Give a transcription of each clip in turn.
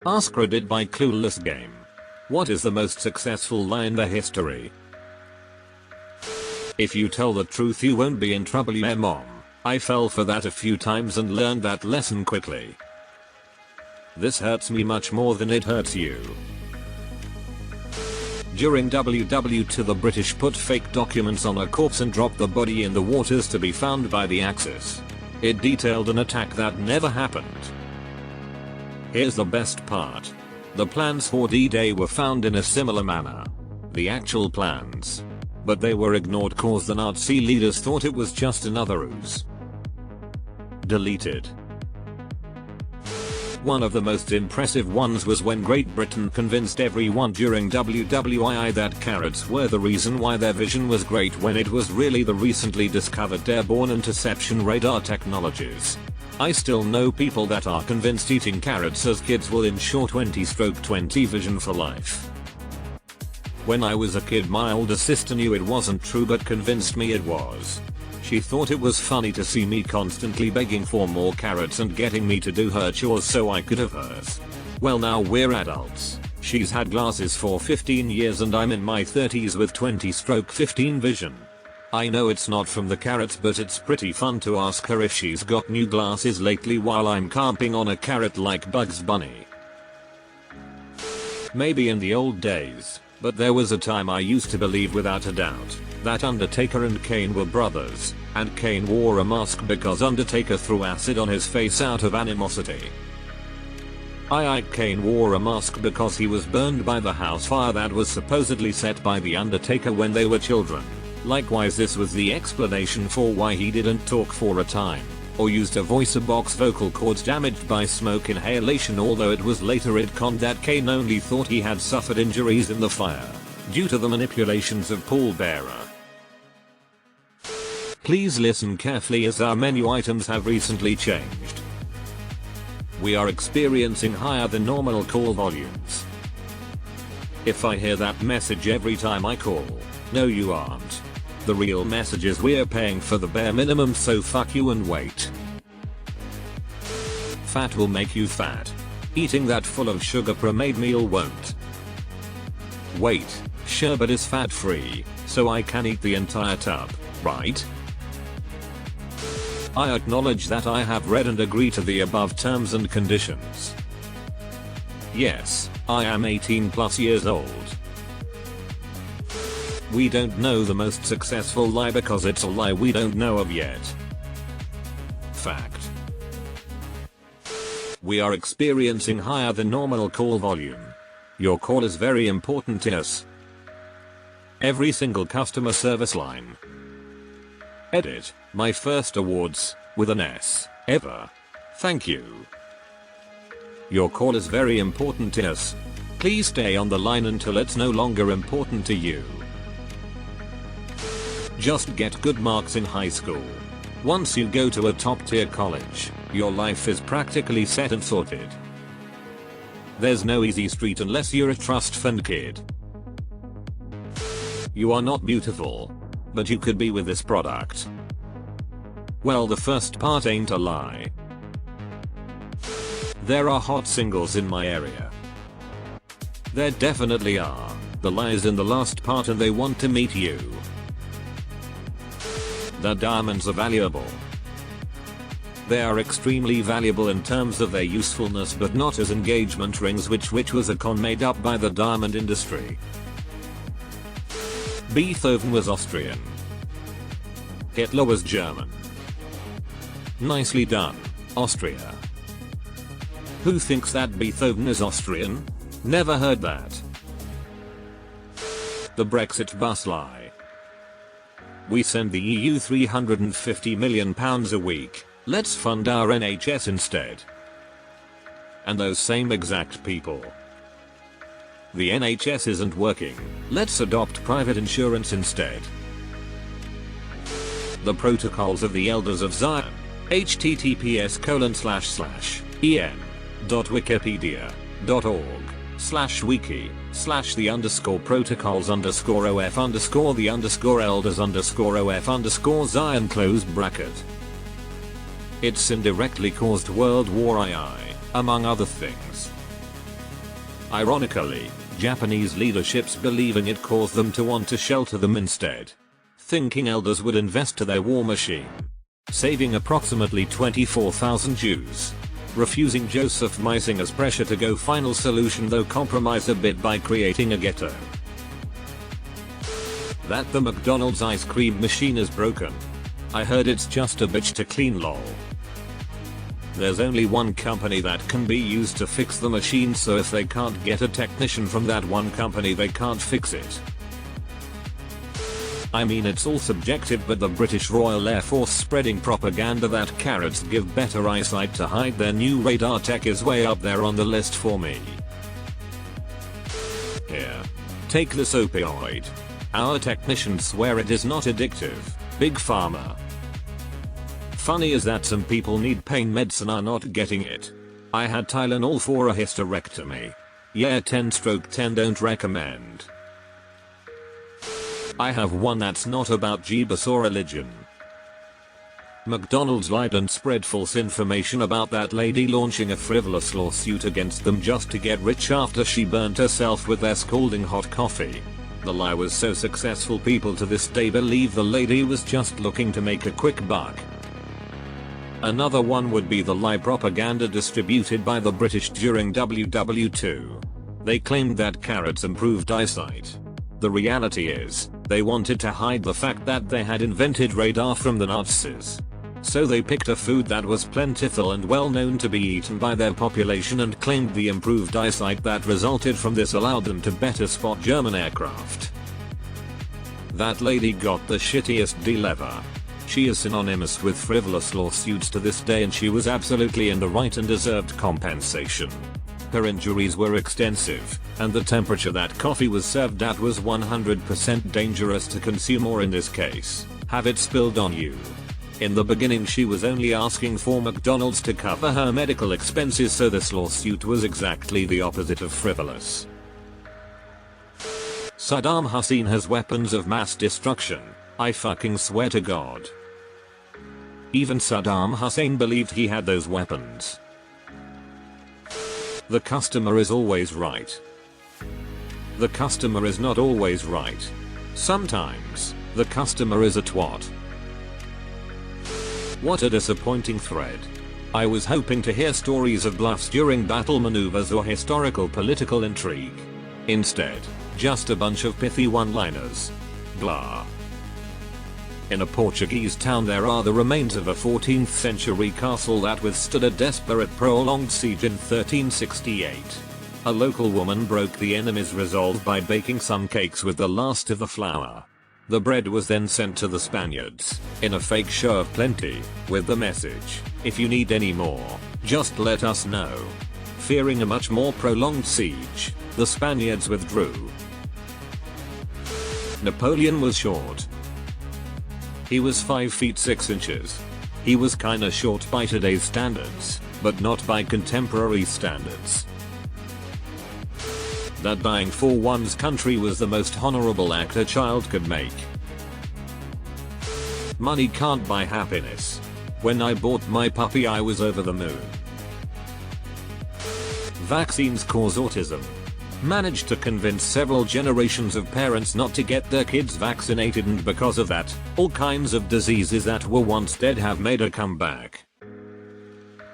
AskReddit by Clueless Game. What is the most successful lie in the history? If you tell the truth you won't be in trouble, yeah mom. I fell for that a few times and learned that lesson quickly. This hurts me much more than it hurts you. During WW2 the British put fake documents on a corpse and dropped the body in the waters to be found by the Axis. It detailed an attack that never happened. Here's the best part. The plans for D-Day were found in a similar manner. The actual plans. But they were ignored cause the Nazi leaders thought it was just another ruse. Deleted. One of the most impressive ones was when Great Britain convinced everyone during WWII that carrots were the reason why their vision was great when it was really the recently discovered airborne interception radar technologies. I still know people that are convinced eating carrots as kids will ensure 20/20 vision for life. When I was a kid my older sister knew it wasn't true but convinced me it was. She thought it was funny to see me constantly begging for more carrots and getting me to do her chores so I could have hers. Well, now we're adults. She's had glasses for 15 years and I'm in my 30s with 20/15 vision. I know it's not from the carrots but it's pretty fun to ask her if she's got new glasses lately while I'm camping on a carrot like Bugs Bunny. Maybe in the old days, but there was a time I used to believe without a doubt that Undertaker and Kane were brothers, and Kane wore a mask because Undertaker threw acid on his face out of animosity. Kane wore a mask because he was burned by the house fire that was supposedly set by the Undertaker when they were children. Likewise, this was the explanation for why he didn't talk for a time, or used a voice box vocal cords damaged by smoke inhalation, although it was later retconned that Kane only thought he had suffered injuries in the fire, due to the manipulations of Paul Bearer. Please listen carefully as our menu items have recently changed. We are experiencing higher than normal call volumes. If I hear that message every time I call, no you aren't. The real message is we're paying for the bare minimum, so fuck you and wait. Fat will make you fat. Eating that full of sugar pre-made meal won't. Wait, sherbet is fat free, so I can eat the entire tub, right? I acknowledge that I have read and agree to the above terms and conditions. Yes, I am 18+ years old. We don't know the most successful lie because it's a lie we don't know of yet. Fact. We are experiencing higher than normal call volume. Your call is very important to us. Every single customer service line. Edit, my first awards, with an S, ever. Thank you. Your call is very important to us. Please stay on the line until it's no longer important to you. Just get good marks in high school. Once you go to a top tier college, your life is practically set and sorted. There's no easy street unless you're a trust fund kid. You are not beautiful, but you could be with this product. Well, the first part ain't a lie. There are hot singles in my area. There definitely are. The lie is in the last part and they want to meet you. The diamonds are valuable. They are extremely valuable in terms of their usefulness, but not as engagement rings, which was a con made up by the diamond industry. Beethoven was Austrian. Hitler was German. Nicely done, Austria. Who thinks that Beethoven is Austrian? Never heard that. The Brexit bus lie. We send the EU £350 million a week, let's fund our NHS instead. And those same exact people. The NHS isn't working, let's adopt private insurance instead. The Protocols of the Elders of Zion. https://en.wikipedia.org/wiki/the_protocols_elders_of_Zion . It's indirectly caused World War II, among other things. Ironically, Japanese leaderships believing it caused them to want to shelter them instead. Thinking elders would invest to their war machine. Saving approximately 24,000 Jews. Refusing Joseph Meisinger's pressure to go final solution though compromise a bit by creating a ghetto. That the McDonald's ice cream machine is broken. I heard it's just a bitch to clean lol. There's only one company that can be used to fix the machine, so if they can't get a technician from that one company they can't fix it. I mean, it's all subjective, but the British Royal Air Force spreading propaganda that carrots give better eyesight to hide their new radar tech is way up there on the list for me. Here. Take this opioid. Our technicians swear it is not addictive. Big Pharma. Funny is that some people need pain meds and are not getting it. I had Tylenol for a hysterectomy. Yeah, 10/10 don't recommend. I have one that's not about Jeebus or religion. McDonald's lied and spread false information about that lady launching a frivolous lawsuit against them just to get rich after she burnt herself with their scalding hot coffee. The lie was so successful people to this day believe the lady was just looking to make a quick buck. Another one would be the lie propaganda distributed by the British during WW2. They claimed that carrots improved eyesight. The reality is, they wanted to hide the fact that they had invented radar from the Nazis. So they picked a food that was plentiful and well known to be eaten by their population and claimed the improved eyesight that resulted from this allowed them to better spot German aircraft. That lady got the shittiest deal ever. She is synonymous with frivolous lawsuits to this day, and she was absolutely in the right and deserved compensation. Her injuries were extensive, and the temperature that coffee was served at was 100% dangerous to consume, or in this case, have it spilled on you. In the beginning she was only asking for McDonald's to cover her medical expenses, so this lawsuit was exactly the opposite of frivolous. Saddam Hussein has weapons of mass destruction. I fucking swear to God. Even Saddam Hussein believed he had those weapons. The customer is always right. The customer is not always right. Sometimes, the customer is a twat. What a disappointing thread. I was hoping to hear stories of bluffs during battle maneuvers or historical political intrigue. Instead, just a bunch of pithy one-liners. Blah. In a Portuguese town there are the remains of a 14th century castle that withstood a desperate prolonged siege in 1368. A local woman broke the enemy's resolve by baking some cakes with the last of the flour. The bread was then sent to the Spaniards, in a fake show of plenty, with the message, "If you need any more, just let us know." Fearing a much more prolonged siege, the Spaniards withdrew. Napoleon was short. He was 5 feet 6 inches. He was kinda short by today's standards, but not by contemporary standards. That dying for one's country was the most honorable act a child could make. Money can't buy happiness. When I bought my puppy I was over the moon. Vaccines cause autism. Managed to convince several generations of parents not to get their kids vaccinated, and because of that, all kinds of diseases that were once dead have made a comeback.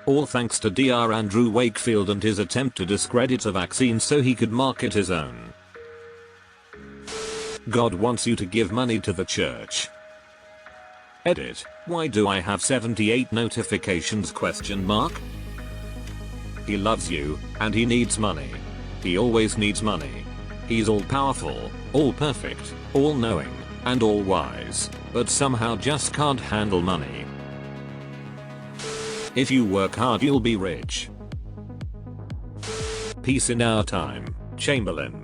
All thanks to Dr. Andrew Wakefield and his attempt to discredit a vaccine so he could market his own. God wants you to give money to the church. Edit. Why do I have 78 notifications ? He loves you, and he needs money. He always needs money. He's all powerful, all perfect, all knowing, and all wise, but somehow just can't handle money. If you work hard you'll be rich. Peace in our time, Chamberlain.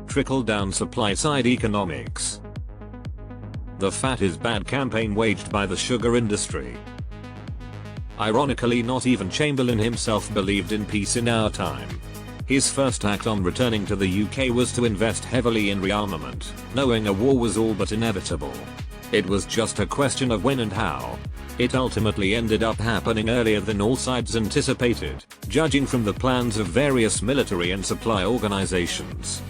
Trickle-down supply-side economics. The fat is bad campaign waged by the sugar industry. Ironically, not even Chamberlain himself believed in peace in our time. His first act on returning to the UK was to invest heavily in rearmament, knowing a war was all but inevitable. It was just a question of when and how. It ultimately ended up happening earlier than all sides anticipated, judging from the plans of various military and supply organizations.